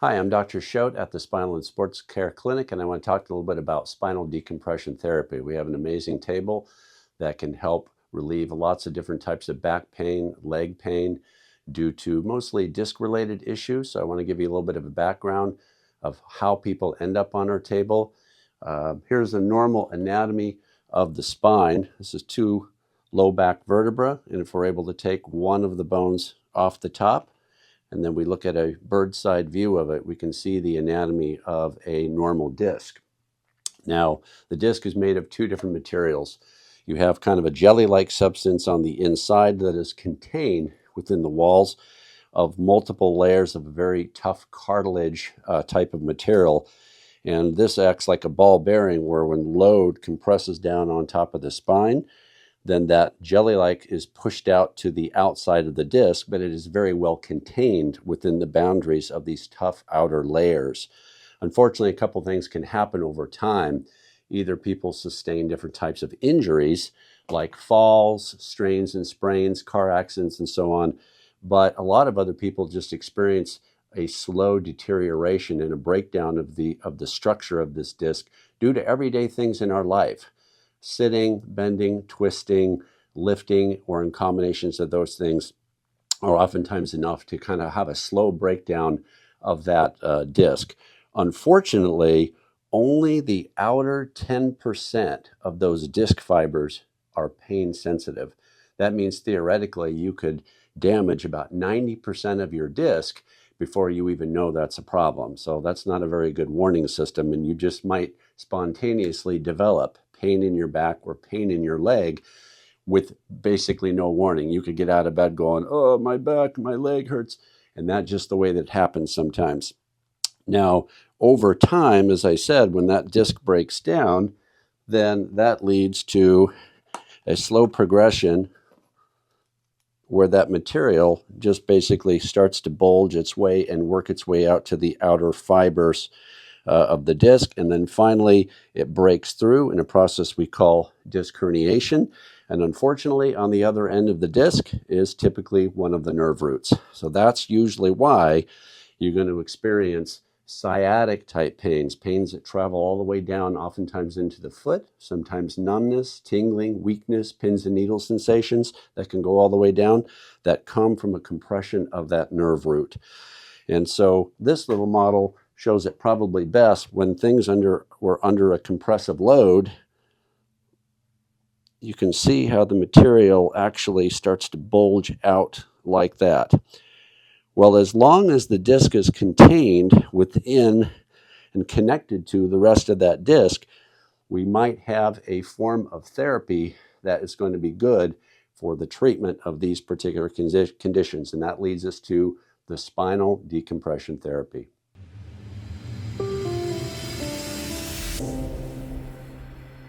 Hi, I'm Dr. Schote at the Spinal and Sports Care Clinic, and I want to talk a little bit about spinal decompression therapy. We have an amazing table that can help relieve lots of different types of back pain, leg pain, due to mostly disc-related issues. So I want to give you a little bit of a background of how people end up on our table. Here's a normal anatomy of the spine. This is two low back vertebrae, and if we're able to take one of the bones off the top, and then we look at a bird's side view of it, we can see the anatomy of a normal disc. Now, the disc is made of two different materials. You have kind of a jelly-like substance on the inside that is contained within the walls of multiple layers of a very tough cartilage type of material. And this acts like a ball bearing where when load compresses down on top of the spine, then that jelly-like is pushed out to the outside of the disc, but it is very well contained within the boundaries of these tough outer layers. Unfortunately, a couple things can happen over time. Either people sustain different types of injuries, like falls, strains and sprains, car accidents, and so on, but a lot of other people just experience a slow deterioration and a breakdown of the structure of this disc due to everyday things in our life. Sitting, bending, twisting, lifting, or in combinations of those things are oftentimes enough to kind of have a slow breakdown of that disc. Unfortunately, only the outer 10% of those disc fibers are pain sensitive. That means theoretically you could damage about 90% of your disc before you even know that's a problem. So that's not a very good warning system, and you just might spontaneously develop pain in your back or pain in your leg with basically no warning. You could get out of bed going, oh, my back, my leg hurts, and that's just the way that happens sometimes. Now, over time, as I said, when that disc breaks down, then that leads to a slow progression where that material just basically starts to bulge its way and work its way out to the outer fibers of the disc, and then finally it breaks through in a process we call disc herniation. And unfortunately, on the other end of the disc is typically one of the nerve roots. So that's usually why you're going to experience sciatic type pains that travel all the way down, oftentimes into the foot, sometimes numbness, tingling, weakness, pins and needle sensations that can go all the way down, that come from a compression of that nerve root. And so this little model shows it probably best when things were under a compressive load. You can see how the material actually starts to bulge out like that. Well, as long as the disc is contained within and connected to the rest of that disc, we might have a form of therapy that is going to be good for the treatment of these particular conditions. And that leads us to the spinal decompression therapy.